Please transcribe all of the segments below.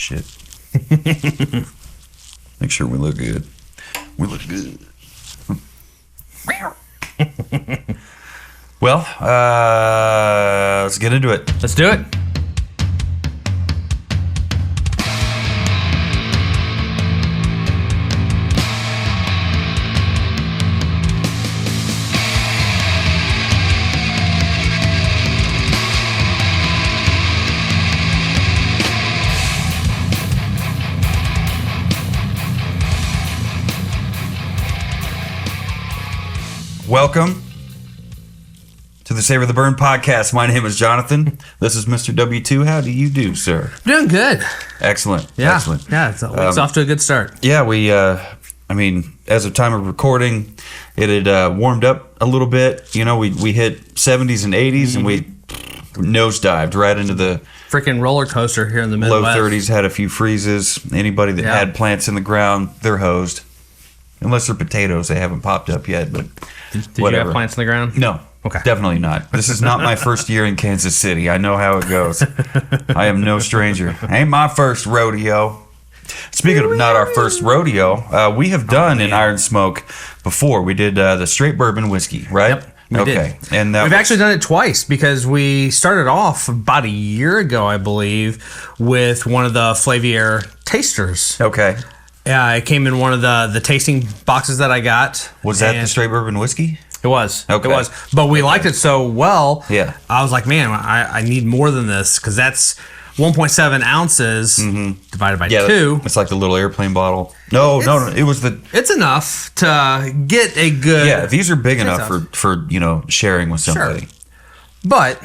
shit. Make sure we look good. We look good. Well, let's get into it. Let's do it. Welcome to the Savor the Burn podcast. My name is Jonathan. This is Mr. W2. How do you do, sir? Doing good. Excellent. Yeah. Excellent. Yeah, it's off to a good start. Yeah, we, as of time of recording, it had warmed up a little bit. You know, we hit 70s and 80s, and we nosedived right into the Freaking roller coaster here in the Midwest. low 30s, had a few freezes. Anybody that had plants in the ground, they're hosed. Unless they're potatoes, they haven't popped up yet, but Did whatever. you have plants in the ground? No. Okay. Definitely not. This is not my first year in Kansas City. I know how it goes. I am no stranger. Ain't my first rodeo. Speaking of not our first rodeo, we have done an Iron Smoke before. We did the straight bourbon whiskey, right? Yep. We did. And we've actually done it twice because we started off about a year ago, I believe, with one of the Flavier tasters. Okay. Yeah, it came in one of the tasting boxes that I got. Was that the straight bourbon whiskey? It was. Okay. It was. But we liked it so well. Yeah. I was like, man, I need more than this because that's 1.7 ounces divided by 2. It's like the little airplane bottle. No. It was the... It's enough to get a good... Yeah, these are big enough for sharing with somebody. Sure. But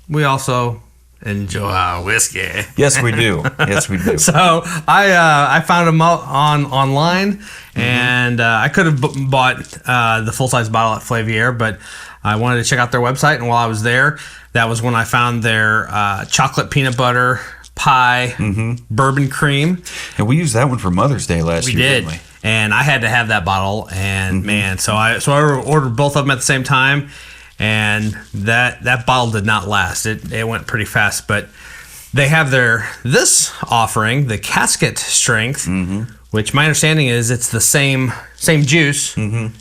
we also enjoy our whiskey. Yes, we do. Yes, we do. So I found them online, and I could have bought the full-size bottle at Flavier, but I wanted to check out their website, and while I was there, that was when I found their chocolate peanut butter pie bourbon cream. And we used that one for Mother's Day last year, didn't didn't we? And I had to have that bottle, and man, so I ordered both of them at the same time, and that bottle did not last. It went pretty fast, but they have this offering, the Casket strength, which my understanding is it's the same juice.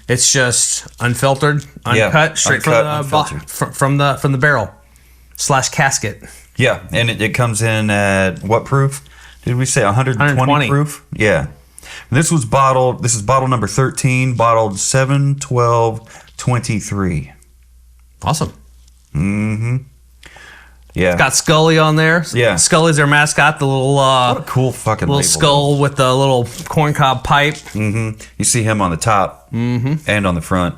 It's just unfiltered, uncut, straight from the barrel / casket. Yeah, and it comes in at what proof? Did we say 120 proof? Yeah. This is bottle number 13, bottled 7/12/23. Awesome. Yeah. It's got Scully on there. Yeah. Scully's their mascot, the little what a cool fucking little label, skull with the little corncob pipe. You see him on the top and on the front.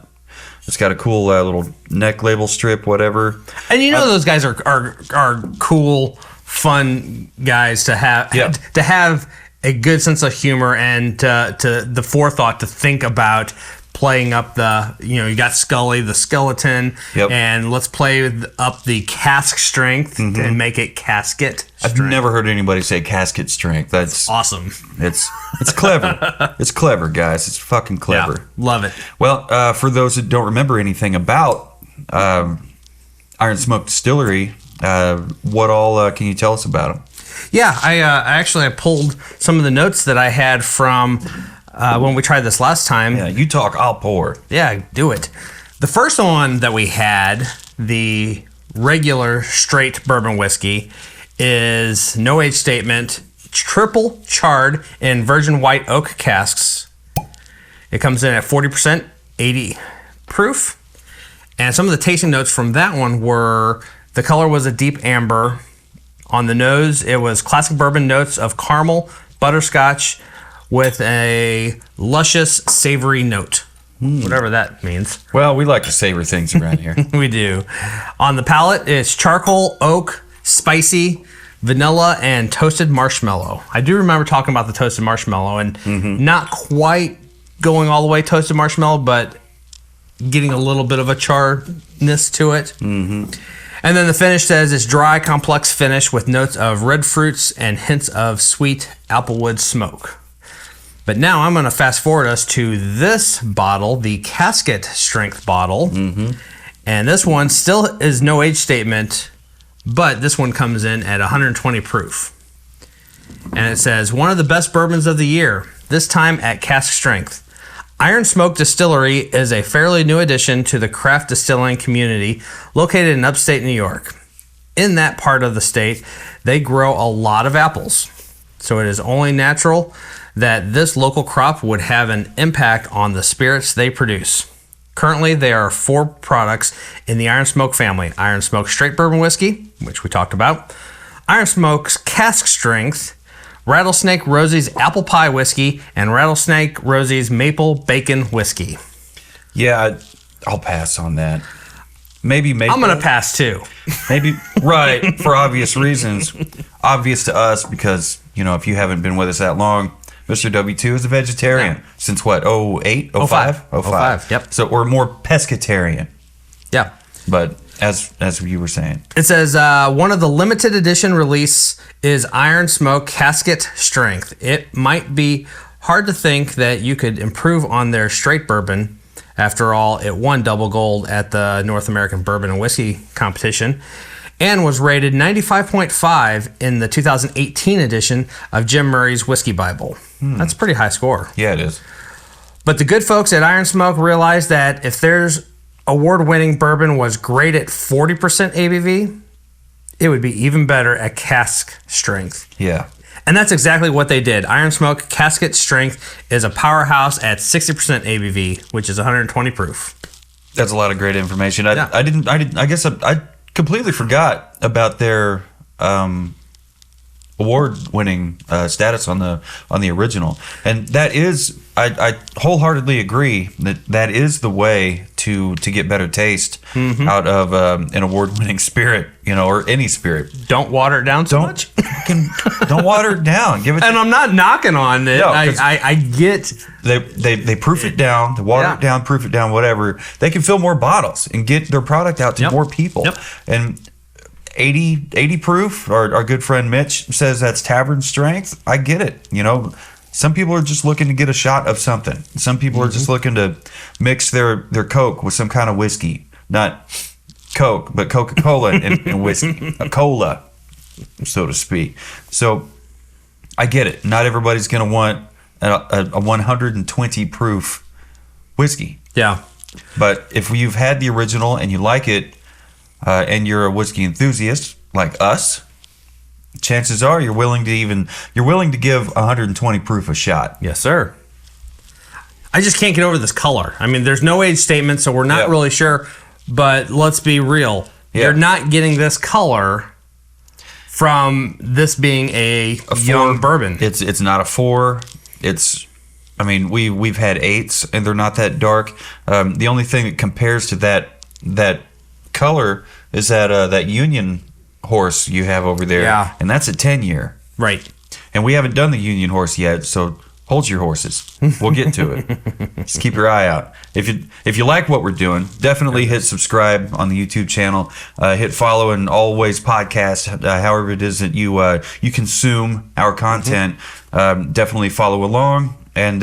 It's got a cool little neck label strip, whatever. And you know those guys are cool, fun guys to have. Yeah. To have a good sense of humor and to the forethought to think about playing up you got Scully, the skeleton, and let's play up the cask strength and make it casket strength. I've never heard anybody say casket strength. That's awesome. It's clever. It's clever, guys. It's fucking clever. Yeah, love it. Well, for those that don't remember anything about Iron Smoke Distillery, what all can you tell us about them? Yeah, I pulled some of the notes that I had from when we tried this last time. Yeah, you talk, I'll pour. Yeah, do it. The first one that we had, the regular straight bourbon whiskey, is no age statement, triple charred in virgin white oak casks. It comes in at 40%, 80 proof. And some of the tasting notes from that one were, the color was a deep amber. On the nose, it was classic bourbon notes of caramel, butterscotch, with a luscious, savory note. Whatever that means. Well, we like to savor things around here. We do. On the palate, it's charcoal, oak, spicy, vanilla, and toasted marshmallow. I do remember talking about the toasted marshmallow, and not quite going all the way toasted marshmallow, but getting a little bit of a charness to it. And then the finish says it's dry, complex finish with notes of red fruits and hints of sweet applewood smoke. But now I'm going to fast forward us to this bottle, the Casket strength bottle. And this one still is no age statement, but this one comes in at 120 proof. And it says, one of the best bourbons of the year, this time at cask strength. Iron Smoke Distillery is a fairly new addition to the craft distilling community located in upstate New York. In that part of the state, they grow a lot of apples. So it is only natural that this local crop would have an impact on the spirits they produce. Currently, there are 4 products in the Iron Smoke family. Iron Smoke Straight Bourbon Whiskey, which we talked about. Iron Smoke's Cask Strength, Rattlesnake Rosie's Apple Pie Whiskey, and Rattlesnake Rosie's Maple Bacon Whiskey. Yeah, I'll pass on that. Maybe maple. I'm going to pass too. Maybe, right, for obvious reasons. Obvious to us because, if you haven't been with us that long, Mr. W2 is a vegetarian since what, 08? 05? 05, yep. So we're more pescatarian. Yeah. But as you were saying. It says one of the limited edition release is Iron Smoke Casket Strength. It might be hard to think that you could improve on their straight bourbon. After all, it won double gold at the North American Bourbon and Whiskey competition and was rated 95.5 in the 2018 edition of Jim Murray's Whiskey Bible. That's a pretty high score. Yeah, it is. But the good folks at Iron Smoke realized that if there's award-winning bourbon was great at 40% ABV, it would be even better at cask strength. Yeah. And that's exactly what they did. Iron Smoke Casket Strength is a powerhouse at 60% ABV, which is 120 proof. That's a lot of great information. Yeah. I guess I completely forgot about their award-winning status on the original, and that is I wholeheartedly agree that is the way to get better taste out of an award-winning spirit, or any spirit. Don't water it down so much. Don't water it down. Give it. And I'm not knocking on it. No, I get they proof it down, they water it down, proof it down, whatever. They can fill more bottles and get their product out to more people. Yep. And 80 proof, our good friend Mitch says that's tavern strength. I get it. Some people are just looking to get a shot of something. Some people are just looking to mix their Coke with some kind of whiskey. Not Coke, but Coca-Cola and whiskey. A cola, so to speak. So I get it. Not everybody's going to want a 120 proof whiskey. Yeah. But if you've had the original and you like it, and you're a whiskey enthusiast like us, chances are you're willing to give 120 proof a shot. Yes, sir. I just can't get over this color. I mean, there's no age statement, so we're not really sure. But let's be real. Yeah. You're not getting this color from this being a young bourbon. It's not a 4. We've had 8s and they're not that dark. The only thing that compares to that color is that Union horse you have over there, and that's a 10-year. Right. And we haven't done the Union horse yet, so hold your horses. We'll get to it. Just keep your eye out. If you like what we're doing, definitely hit subscribe on the YouTube channel. Hit follow and always podcast. However it is that you consume our content, definitely follow along, and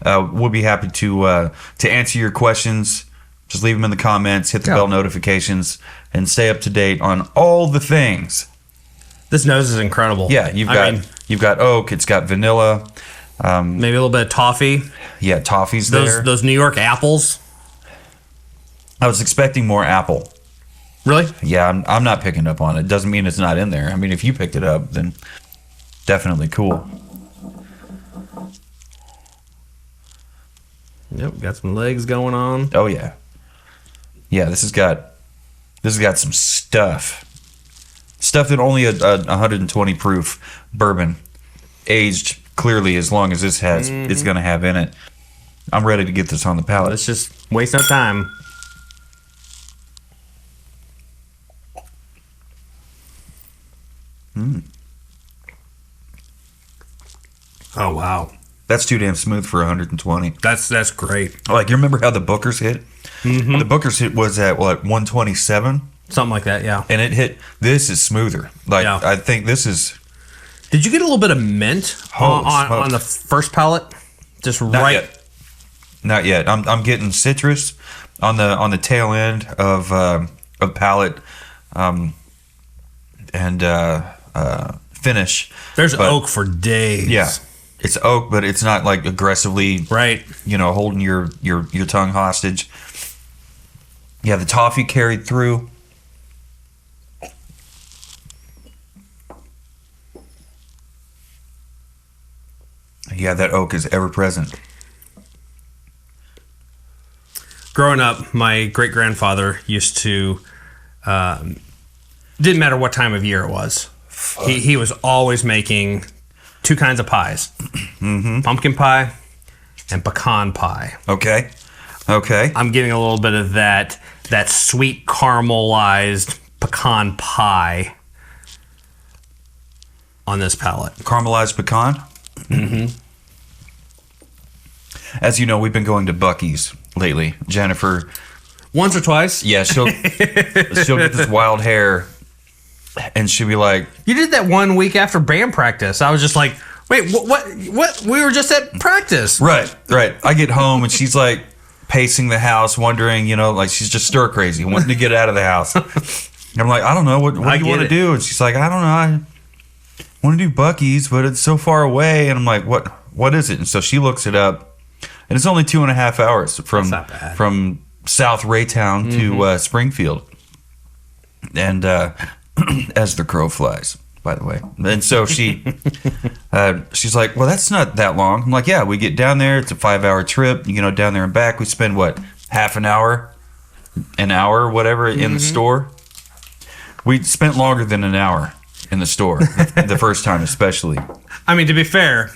we'll be happy to answer your questions. Just leave them in the comments, hit the bell notifications, and stay up to date on all the things. This nose is incredible. Yeah, you've got oak, it's got vanilla. Maybe a little bit of toffee. Yeah, toffee's there. Those New York apples. I was expecting more apple. Really? Yeah, I'm not picking up on it. Doesn't mean it's not in there. I mean, if you picked it up, then definitely cool. Yep, got some legs going on. Oh yeah. Yeah, this has got some stuff. Stuff that only a 120 proof bourbon aged clearly as long as this has is going to have in it. I'm ready to get this on the palate. Let's just waste no time. Oh wow. That's too damn smooth for 120. That's great. Like, you remember how the Booker's hit? The Booker's hit was at 127? Something like that, yeah. And it hit, this is smoother. I think this is... Did you get a little bit of mint on the first palate? Just Not yet. I'm getting citrus on the tail end of palate, and finish. There's oak for days. Yeah, it's oak, but it's not like aggressively, right? Holding your tongue hostage. Yeah, the toffee carried through. Yeah, that oak is ever present. Growing up, my great-grandfather used to, didn't matter what time of year it was, he was always making two kinds of pies. Mm-hmm. Pumpkin pie and pecan pie. Okay. I'm getting a little bit of that sweet caramelized pecan pie on this palate. Caramelized pecan? Mm-hmm. As you know, we've been going to Buc-ee's lately. Jennifer... Once or twice? Yeah, she'll get this wild hair, and she'll be like... You did that 1 week after band practice. I was just like, wait, what? We were just at practice. Right. I get home, and she's like pacing the house, wondering, like she's just stir crazy, wanting to get out of the house. And I'm like, I don't know, what do you want to do? And she's like, I don't know, I want to do Buc-ee's, but it's so far away. And I'm like, what is it? And so she looks it up, and it's only 2.5 hours from South Raytown to Springfield. And as the crow flies, by the way. And so she's like, well, that's not that long. I'm like, yeah, we get down there. It's a 5-hour trip, down there and back. We spend, half an hour, whatever, in the store. We spent longer than an hour in the store, the first time especially. I mean, to be fair,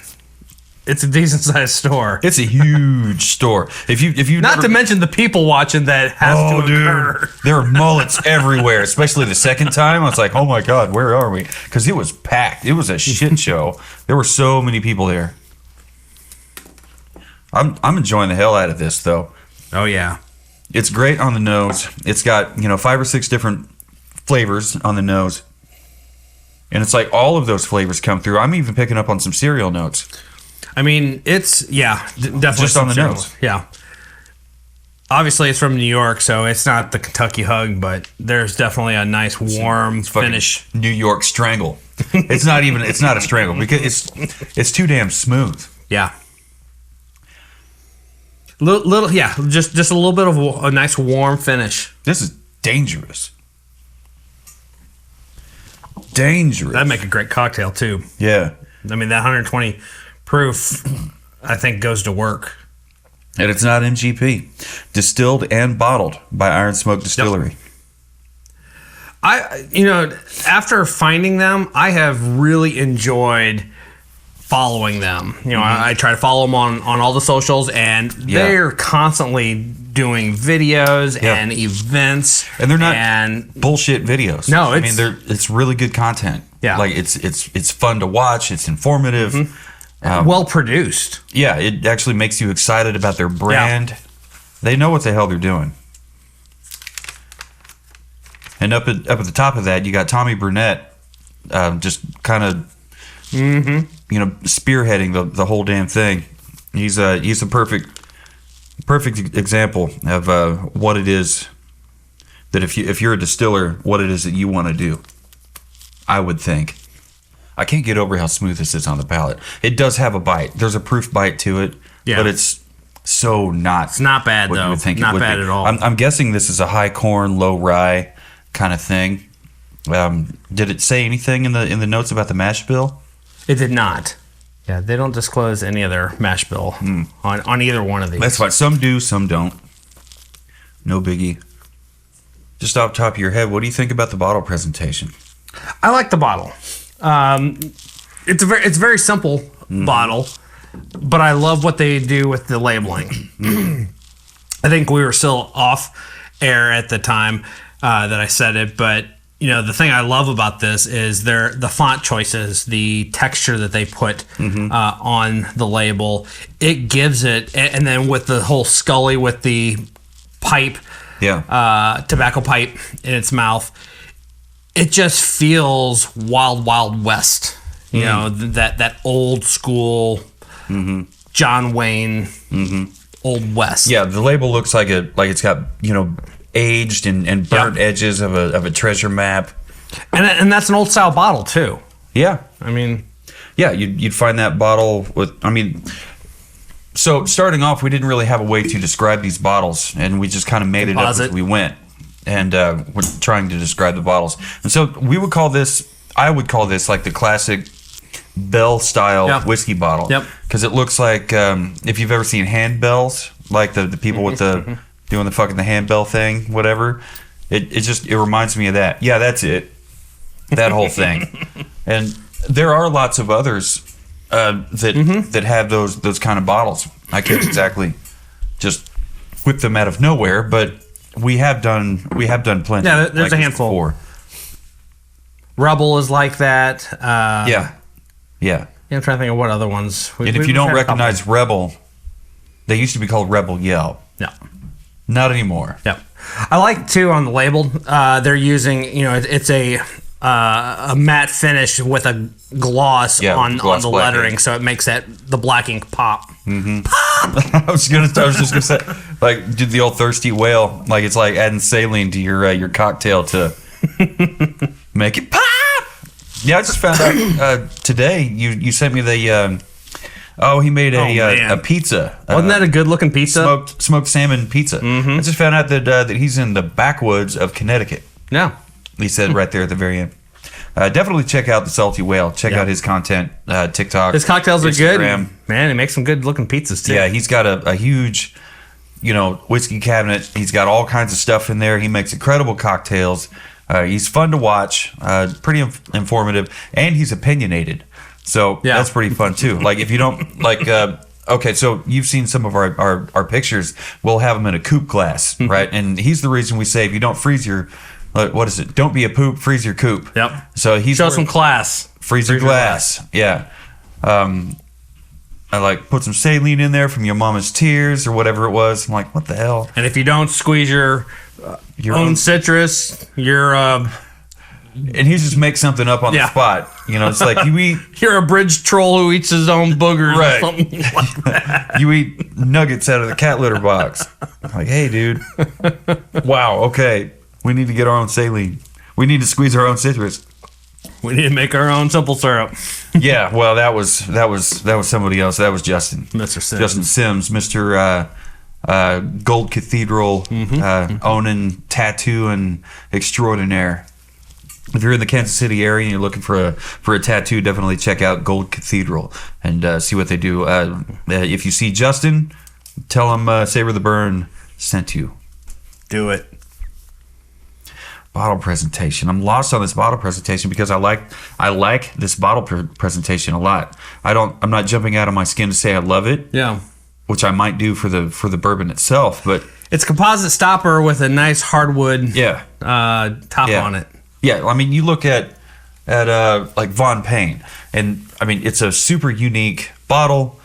it's a decent sized store. It's a huge store. If you not to mention the people watching that has to occur. Dude, there are mullets everywhere. Especially the second time, I was like, "Oh my god, where are we?" Because it was packed. It was a shit show. There were so many people there. I'm enjoying the hell out of this though. Oh yeah, it's great on the nose. It's got 5 or 6 different flavors on the nose, and it's like all of those flavors come through. I'm even picking up on some cereal notes. I mean, it's, definitely just on the nose. Yeah. Obviously, it's from New York, so it's not the Kentucky hug, but there's definitely a nice warm finish. New York strangle. It's not a strangle because it's too damn smooth. Yeah. Little, yeah, just a little bit of a nice warm finish. This is dangerous. Dangerous. That'd make a great cocktail too. Yeah. I mean, that 120 proof, I think, goes to work. And it's not MGP. Distilled and bottled by Iron Smoke Distillery. Yep. After finding them, I have really enjoyed following them. I try to follow them on all the socials, and they're constantly doing videos and events. And they're not bullshit videos. No, it's really good content. Yeah. Like it's fun to watch, it's informative. Mm-hmm. Well produced. Yeah, it actually makes you excited about their brand. Yeah. They know what the hell they're doing. And up at the top of that, you got Tommy Burnett, just kind of, spearheading the whole damn thing. He's a perfect example of what it is that if you're a distiller, what it is that you want to do. I would think. I can't get over how smooth this is on the palate. It does have a bite. There's a proof bite to it, but it's so not. It's not bad what though. You would think not it would bad be. at all. I'm guessing this is a high corn, low rye kind of thing. Did it say anything in the notes about the mash bill? It did not. Yeah, they don't disclose any of their mash bill on either one of these. That's fine. Some do, some don't. No biggie. Just off the top of your head, what do you think about the bottle presentation? I like the bottle. It's a very simple bottle, but I love what they do with the labeling. I think we were still off air at the time that I said it, but the thing I love about this is the font choices, the texture that they put on the label. It gives it, and then with the whole Scully with the pipe, tobacco pipe in its mouth. It just feels wild, wild west. That old school John Wayne old west. Yeah, the label looks like it's got aged and burnt edges of a treasure map. And that's an old style bottle too. Yeah. I mean, Yeah, you'd find that bottle with, so starting off, we didn't really have a way to describe these bottles, and we just kind of made it up as we went. And we're trying to describe the bottles. And so I would call this like the classic bell-style whiskey bottle. Yep. Because it looks like, if you've ever seen handbells, like the people with the, doing the handbell thing, whatever, it reminds me of that. Yeah, that's it. That whole thing. And there are lots of others that have those kind of bottles. I can't exactly just whip them out of nowhere, but we have done plenty. Yeah, there's like a handful. before. Rebel is like that. Yeah. I'm trying to think of what other ones. And if you don't recognize Rebel, they used to be called Rebel Yell. Yeah. Not anymore. Yep. I like too on the label. They're using, it's a matte finish with a gloss on the lettering, so it makes the black ink pop. Mm-hmm. Pop! I was just gonna say, like, did the old thirsty whale? Like, it's like adding saline to your cocktail to make it pop. Yeah, I just found out today. You sent me the. He made a pizza. Wasn't that a good looking pizza? Smoked salmon pizza. Mm-hmm. I just found out that he's in the backwoods of Connecticut. Yeah. He said right there at the very end. Definitely check out the Salty Whale. Check out his content, TikTok. His cocktails Instagram. Are good. Man, he makes some good looking pizzas too. Yeah, he's got a huge, whiskey cabinet. He's got all kinds of stuff in there. He makes incredible cocktails. He's fun to watch, pretty informative, and he's opinionated. So that's pretty fun too. Like if you don't like, okay, so you've seen some of our pictures. We'll have them in a coupe glass, right? And he's the reason we say if you don't freeze your, what is it? Don't be a poop, freeze your coupe. Yep. So he's show some class. Freeze your glass. Yeah. I like put some saline in there from your mama's tears or whatever it was. I'm like, what the hell? And if you don't squeeze your own citrus, you're and he just makes something up on the spot. It's like you eat. You're a bridge troll who eats his own boogers or something like that. You eat nuggets out of the cat litter box. I'm like, hey, dude. Wow. Okay, we need to get our own saline. We need to squeeze our own citrus. We need to make our own simple syrup. Yeah. Well, that was somebody else. That was Justin. Mr. Sims. Justin Sims, Mr. Gold Cathedral owning tattoo and extraordinaire. If you're in the Kansas City area and you're looking for a tattoo, definitely check out Gold Cathedral and see what they do. If you see Justin, tell him Savor the Burn sent you. Do it. Bottle presentation. I'm lost on this bottle presentation because I like this bottle presentation a lot. I'm not jumping out of my skin to say I love it. Yeah. Which I might do for the bourbon itself, but it's composite stopper with a nice hardwood top on it. Yeah, I mean, you look at like Von Payne, and I mean, it's a super unique bottle,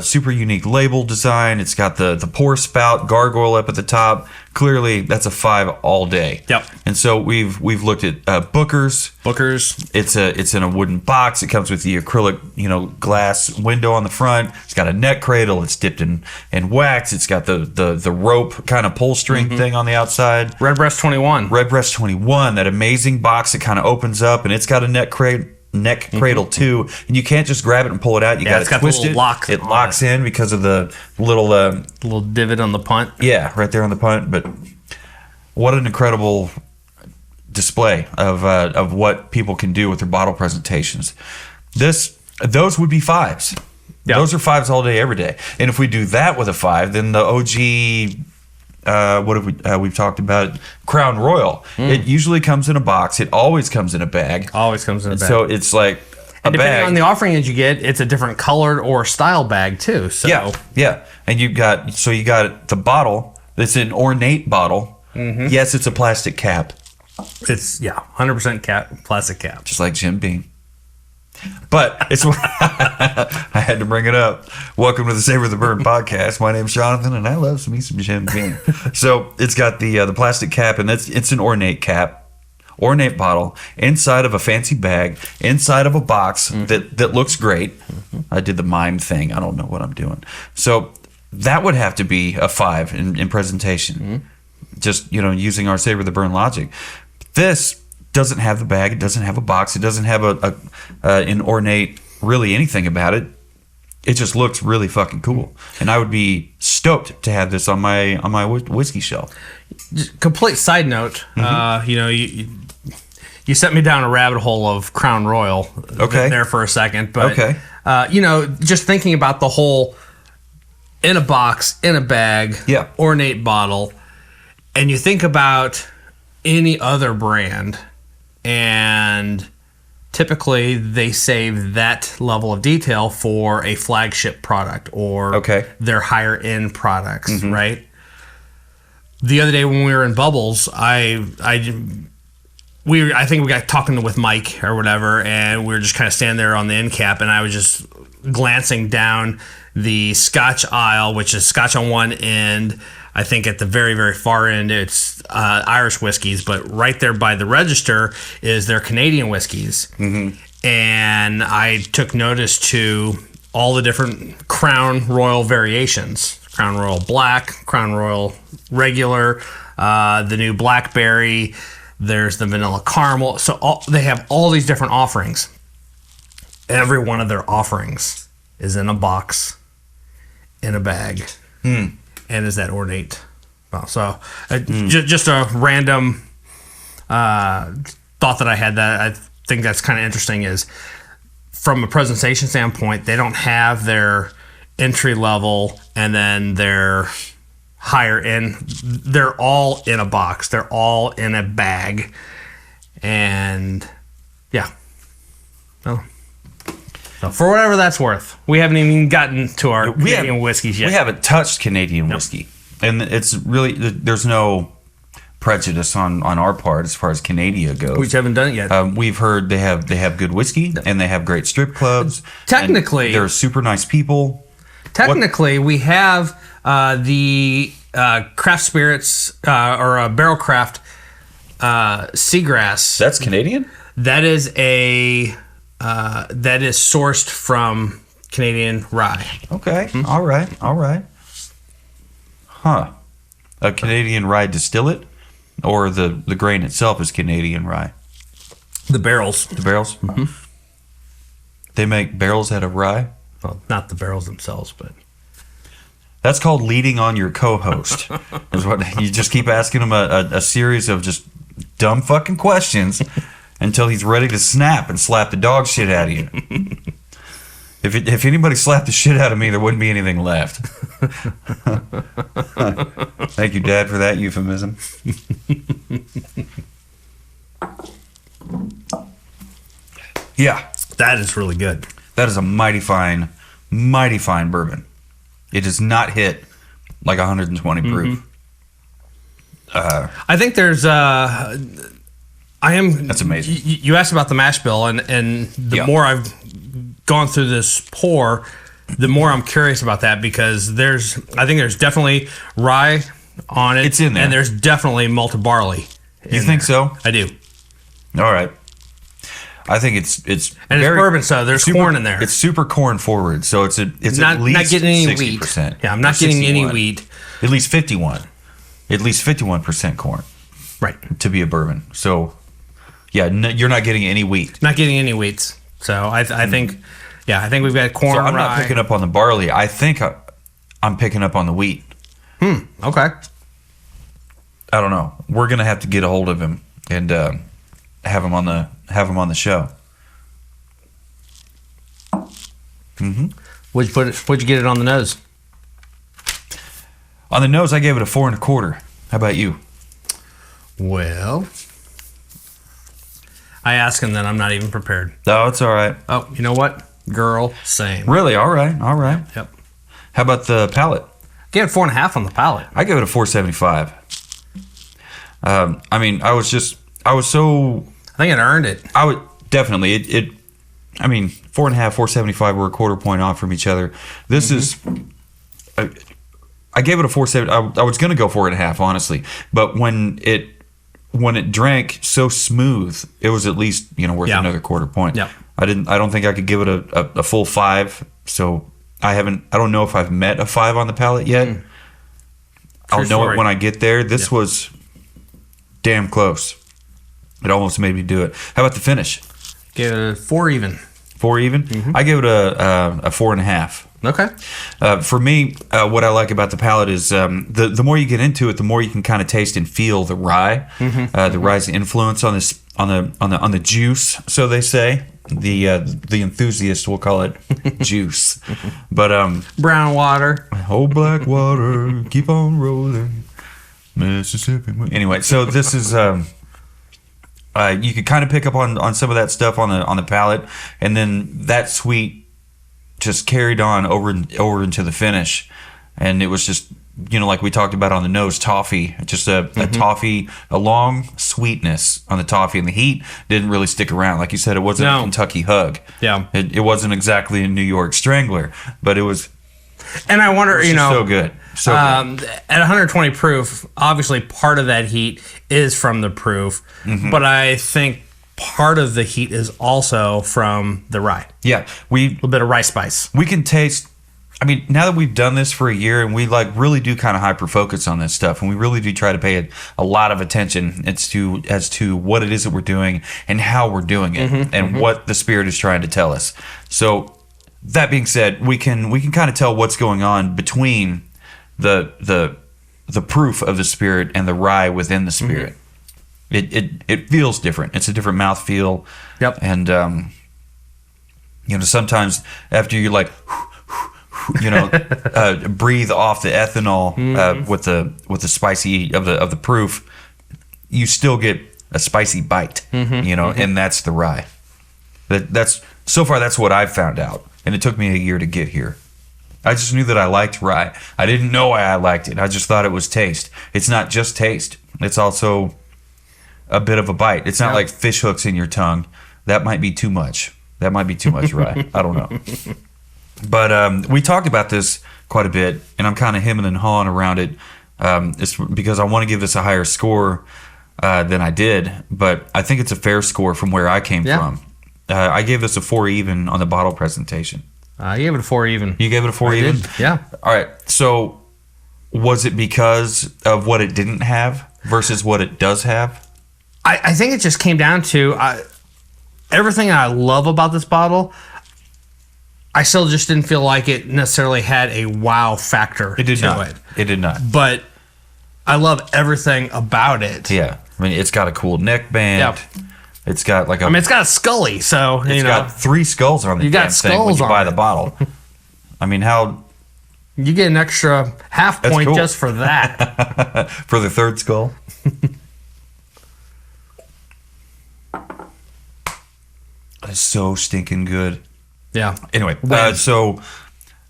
super unique label design. It's got the pour spout gargoyle up at the top. Clearly, that's a 5 all day. Yep. And so we've looked at Booker's. It's in a wooden box. It comes with the acrylic glass window on the front. It's got a neck cradle. It's dipped in wax. It's got the rope kind of pull string thing on the outside. Redbreast 21. Redbreast 21. That amazing box that kind of opens up, and it's got a neck cradle too, and you can't just grab it and pull it out. You got to twist it. It locks in because of the little divot on the punt. Yeah, right there on the punt. But what an incredible display of what people can do with their bottle presentations. Those would be 5s. Yep. Those are 5s all day, every day. And if we do that with a 5, then the OG. What have we've talked about Crown Royal. It usually comes in a box. It always comes in a bag. So it's like a depending bag. on the offering that you get, it's a different colored or style bag too. So yeah. And you got the bottle. It's an ornate bottle. Yes, it's a plastic cap. It's 100% plastic cap, just like Jim Beam. But it's I had to bring it up. Welcome to the Savor the Burn podcast. My name's Jonathan, and I love some Jim Beam. So it's got the plastic cap, and it's an ornate cap, ornate bottle inside of a fancy bag, inside of a box that looks great. I did the mime thing. I don't know what I'm doing. So that would have to be a 5 in presentation. Just using our Savor the Burn logic. This doesn't have the bag. It doesn't have a box. It doesn't have an ornate really anything about it. It just looks really fucking cool, and I would be stoked to have this on my whiskey shelf. Complete side note, you sent me down a rabbit hole of Crown Royal. Okay. There for a second, but okay. Just thinking about the whole in a box, in a bag, ornate bottle, and you think about any other brand, and typically they save that level of detail for a flagship product or their higher end products, right? The other day when we were in Bubbles, I think we got talking with Mike or whatever, and we were just kind of standing there on the end cap, and I was just glancing down the Scotch aisle, which is Scotch on one end. I think at the very, very far end, it's Irish whiskeys, but right there by the register is their Canadian whiskeys. And I took notice to all the different Crown Royal variations. Crown Royal Black, Crown Royal Regular, the new Blackberry, there's the Vanilla Caramel. So they have all these different offerings. Every one of their offerings is in a box, in a bag, and is that ornate. Well, so just a random thought that I had that I think that's kind of interesting is from a presentation standpoint, they don't have their entry level and then their higher end. They're all in a box. They're all in a bag. And yeah. Oh. So for whatever that's worth, we haven't even gotten to our Canadian whiskeys yet. We haven't touched Canadian whiskey. And it's really, there's no prejudice on our part as far as Canada goes. We haven't done it yet. We've heard they have good whiskey and they have great strip clubs. Technically, they're super nice people. Technically, we have the craft spirits or barrel craft Seagrass. That's Canadian? That is that is sourced from Canadian rye. Okay. All right. Huh. A Canadian rye distillate, or the grain itself is Canadian rye? The barrels. The barrels? Mm-hmm. They make barrels out of rye? Well, not the barrels themselves, but... That's called leading on your co-host. Is what you just keep asking him a series of just dumb fucking questions until he's ready to snap and slap the dog shit out of you. If anybody slapped the shit out of me, there wouldn't be anything left. Thank you, Dad, for that euphemism. Yeah. That is really good. That is a mighty fine bourbon. It does not hit like 120 proof. I think there's that's amazing. You asked about the mash bill, and the more I've gone through this pour, the more I'm curious about that, because I think there's definitely rye on it. It's in there. And there's definitely malted barley. You think so? I do. All right. I think it's and it's bourbon, so there's corn in there. It's super corn forward, so it's not, at least not getting any 60%. wheat. Yeah, I'm not getting any wheat. At least 51. At least 51% corn. Right. To be a bourbon. So, yeah, you're not getting any wheat. Not getting any wheats. So I think we've got corn. So I'm not picking up on the barley. I think I'm picking up on the wheat. Okay. I don't know. We're gonna have to get a hold of him and have him on the show. Mm-hmm. What'd you get it on the nose? On the nose, I gave it a 4 1/4. How about you? Well, I ask and then I'm not even prepared. Oh, it's all right. Oh, you know what? Girl, same. Really? All right. Yep. How about the palate? Gave it 4.5 on the palate. I gave it a 4.75. I mean, I was so... I think it earned it. I would definitely. It 4.5, 4.75 were a quarter point off from each other. This is... I gave it a 4.7. I was going to go 4.5, honestly. But when it drank so smooth, it was at least worth another quarter point. Yeah. I don't think I could give it a full 5. So I don't know if I've met a 5 on the palate yet. I'll know it when I get there. This was damn close. It almost made me do it. How about the finish? Give it a 4 even. 4 even? Mm-hmm. I give it a 4.5. Okay. For me, what I like about the palate is the more you get into it, the more you can kind of taste and feel the rye, the rye's influence on this on the juice. So they say the enthusiast will call it juice, but brown water. Oh, black water, keep on rolling, Mississippi. Anyway, so this is. You could kind of pick up on some of that stuff on the palate, and then that sweet just carried on over into the finish, and it was just, like we talked about on the nose, toffee, just a toffee, a long sweetness on the toffee, and the heat didn't really stick around. Like you said, it wasn't a Kentucky hug. Yeah, it wasn't exactly a New York Strangler, but it was. And I wonder, so good. So good. At 120 proof, obviously part of that heat is from the proof, but I think part of the heat is also from the rye. Yeah, a little bit of rye spice. We can taste. I mean, now that we've done this for a year, and we really do kind of hyper focus on this stuff, and we really do try to pay a lot of attention as to what it is that we're doing and how we're doing it, and what the spirit is trying to tell us. So. That being said, we can kind of tell what's going on between the proof of the spirit and the rye within the spirit. It feels different. It's a different mouthfeel. Yep. And sometimes after you breathe off the ethanol with the spicy of the proof, you still get a spicy bite. And that's the rye. That's so far that's what I've found out. And it took me a year to get here. I just knew that I liked rye. I didn't know why I liked it. I just thought it was taste. It's not just taste. It's also a bit of a bite. It's not like fish hooks in your tongue. That might be too much. That might be too much rye. I don't know. But we talked about this quite a bit, and I'm kind of hemming and hawing around it. It's because I want to give this a higher score than I did, but I think it's a fair score from where I came from. I gave this a 4 even on the bottle presentation. I gave it a 4 even. You gave it a 4 even? Yeah. All right. So was it because of what it didn't have versus what it does have? I think it just came down to everything I love about this bottle. I still just didn't feel like it necessarily had a wow factor to it. It did not. But I love everything about it. Yeah. I mean, it's got a cool neck band. Yep. It's got it's got a Scully, so it's got 3 skulls on the damn thing when you buy the bottle. I mean, how you get an extra half point just for that. For the 3rd skull. That's so stinking good. Yeah. Anyway, so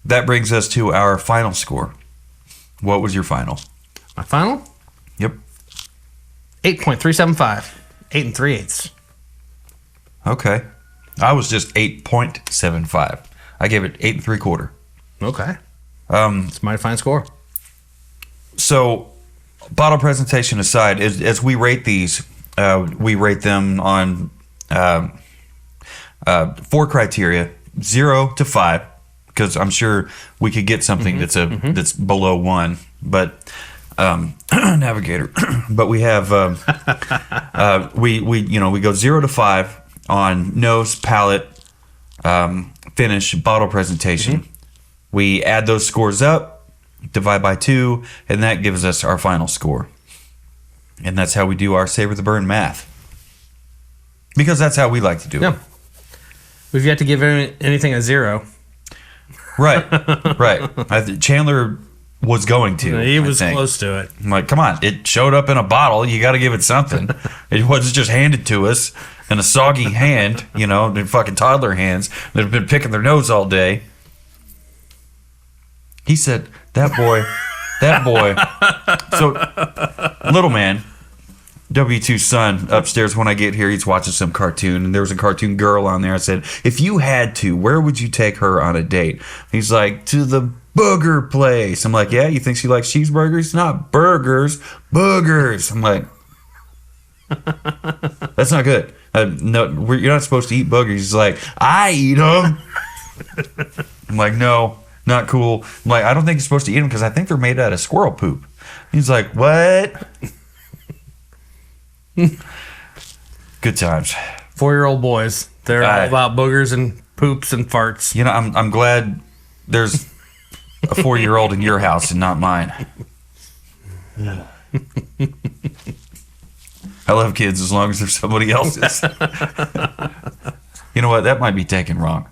that brings us to our final score. What was your final? My final? Yep. 8.375. 8 3/8. Okay. I was just 8.75. I gave it 8 3/4. Okay. It's my fine score. So, bottle presentation aside, as we rate these, we rate them on 4 criteria, 0 to 5, because I'm sure we could get something that's below 1, but Navigator. But we have we go 0 to 5 on nose, palate, finish, bottle presentation. We add those scores up, divide by 2, and that gives us our final score. And that's how we do our Savor the Burn math. Because that's how we like to do it. Yeah. We've yet to give anything a 0. Right. Chandler was going to. He was close to it. I'm like, come on, it showed up in a bottle. You got to give it something. It wasn't just handed to us in a soggy hand, in fucking toddler hands that have been picking their nose all day. He said, that boy. So, little man, W2's son, upstairs when I get here, he's watching some cartoon, and there was a cartoon girl on there. I said, if you had to, where would you take her on a date? He's like, to the booger place. I'm like, yeah, you think she likes cheeseburgers? Not burgers, boogers. I'm like, that's not good. No, you're not supposed to eat boogers. He's like, I eat them. I'm like, no, not cool. I'm like, I don't think you're supposed to eat them because I think they're made out of squirrel poop. He's like, what? Good times. 4-year-old boys. They're all about boogers and poops and farts. You know, I'm glad there's a 4-year-old in your house and not mine. I love kids as long as they're somebody else's. You know what? That might be taken wrong.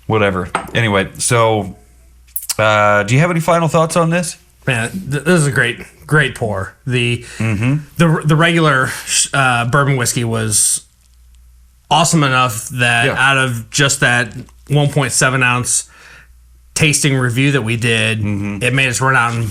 Whatever. Anyway, so do you have any final thoughts on this? Man, this is a great pour. The regular bourbon whiskey was awesome enough that out of just that 1.7 ounce tasting review that we did, it made us run out and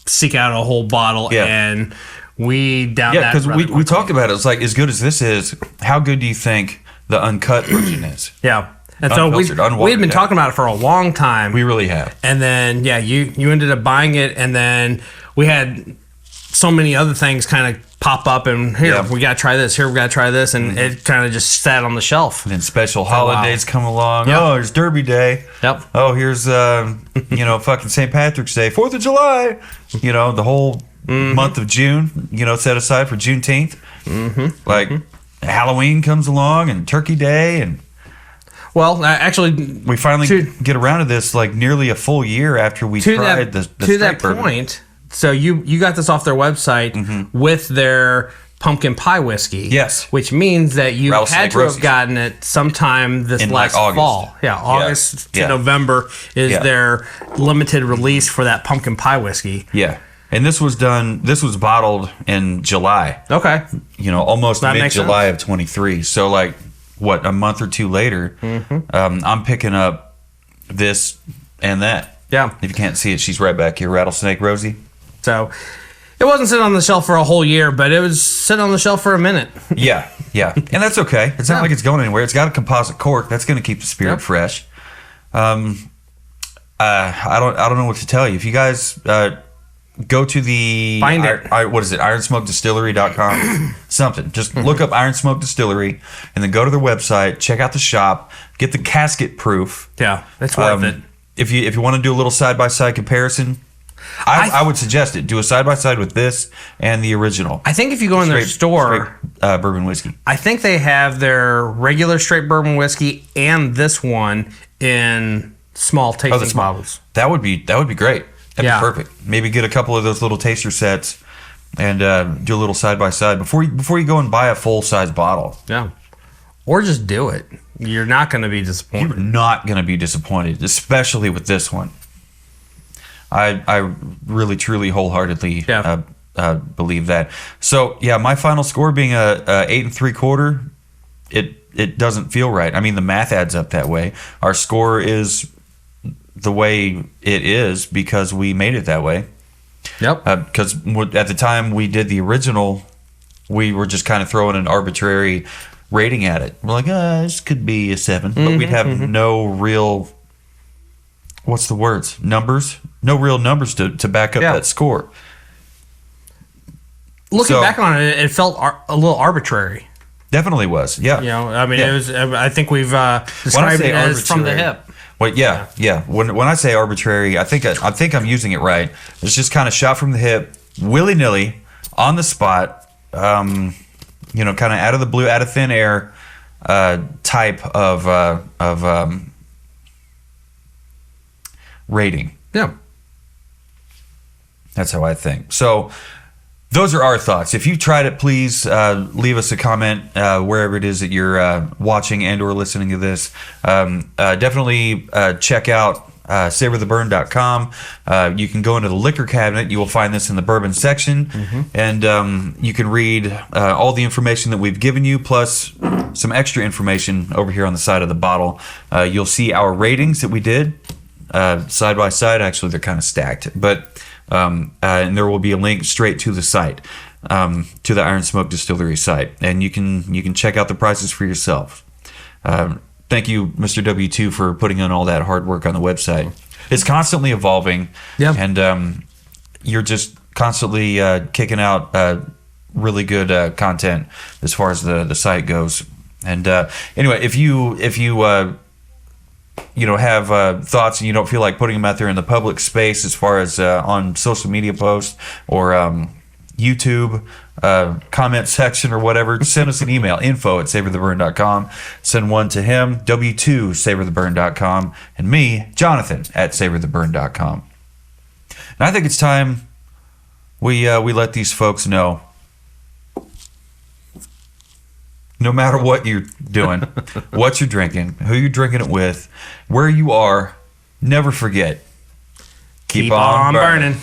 seek out a whole bottle, and we downed that. Yeah, because we talked about it. It's like, as good as this is, how good do you think the uncut version is? Yeah. And so we had been talking about it for a long time. We really have. And then, you ended up buying it, and then we had so many other things kind of pop up, and here, we got to try this, here, we got to try this, and it kind of just sat on the shelf. And then special holidays come along. Yep. Oh, there's Derby Day. Yep. Oh, here's, fucking St. Patrick's Day, 4th of July. You know, the whole month of June, set aside for Juneteenth. Halloween comes along, and Turkey Day, and... Well, actually, we finally get around to this like nearly a full year after we tried the to that point. So you got this off their website with their pumpkin pie whiskey. Yes, which means that you had to have gotten it sometime this last fall. Yeah, August to November is their limited release for that pumpkin pie whiskey. Yeah. And this was bottled in July. Okay. Almost mid-July of 23. So like, what, a month or two later, I'm picking up this and that. Yeah. If you can't see it, she's right back here, Rattlesnake Rosie. So it wasn't sitting on the shelf for a whole year, but it was sitting on the shelf for a minute. Yeah. And that's okay. It's not like it's going anywhere. It's got a composite cork. That's going to keep the spirit fresh. I don't know what to tell you. If you guys... go to the what is it, ironsmokedistillery.com something, just look up Iron Smoke Distillery and then go to their website, check out the shop, get the casket proof. It's worth it. If you want to do a little side-by-side comparison, I would suggest it. Do a side-by-side with this and the original. I think if you go in their store, bourbon whiskey, I think they have their regular straight bourbon whiskey and this one in small tasting bottles. That would be great. That'd be perfect. Maybe get a couple of those little taster sets and do a little side-by-side before you go and buy a full-size bottle. Yeah. Or just do it. You're not going to be disappointed. You're not going to be disappointed, especially with this one. I really, truly, wholeheartedly believe that. So, my final score being a 8 3/4, it doesn't feel right. I mean, the math adds up that way. Our score is... the way it is because we made it that way. Yep. Because at the time we did the original, we were just kind of throwing an arbitrary rating at it. We're like, this could be a 7, but we'd have no real, what's the words? Numbers? No real numbers to back up that score. Looking back on it, it felt a little arbitrary. Definitely was. Yeah. It was. I think we've described it as from the hip. Well, yeah. When I say arbitrary, I think I'm using it right. It's just kind of shot from the hip, willy nilly, on the spot. Kind of out of the blue, out of thin air, type of rating. Yeah, that's how I think. So. Those are our thoughts. If you tried it, please leave us a comment wherever it is that you're watching and or listening to this. Definitely check out savortheburn.com. You can go into the liquor cabinet. You will find this in the bourbon section. And you can read all the information that we've given you, plus some extra information over here on the side of the bottle. You'll see our ratings that we did side by side. Actually, they're kind of stacked. But... and there will be a link straight to the site, to the Iron Smoke Distillery site, and you can check out the prices for yourself. Thank you, Mr. W2, for putting in all that hard work on the website. It's constantly evolving, and you're just constantly kicking out really good content as far as the site goes. And anyway, if you have thoughts and you don't feel like putting them out there in the public space as far as on social media posts or YouTube comment section or whatever, send us an email, info@savortheburn.com. Send one to him, w2savortheburn.com, and me, Jonathan, at savortheburn.com. And I think it's time we let these folks know, no matter what you're doing, what you're drinking, who you're drinking it with, where you are, never forget, keep on burning.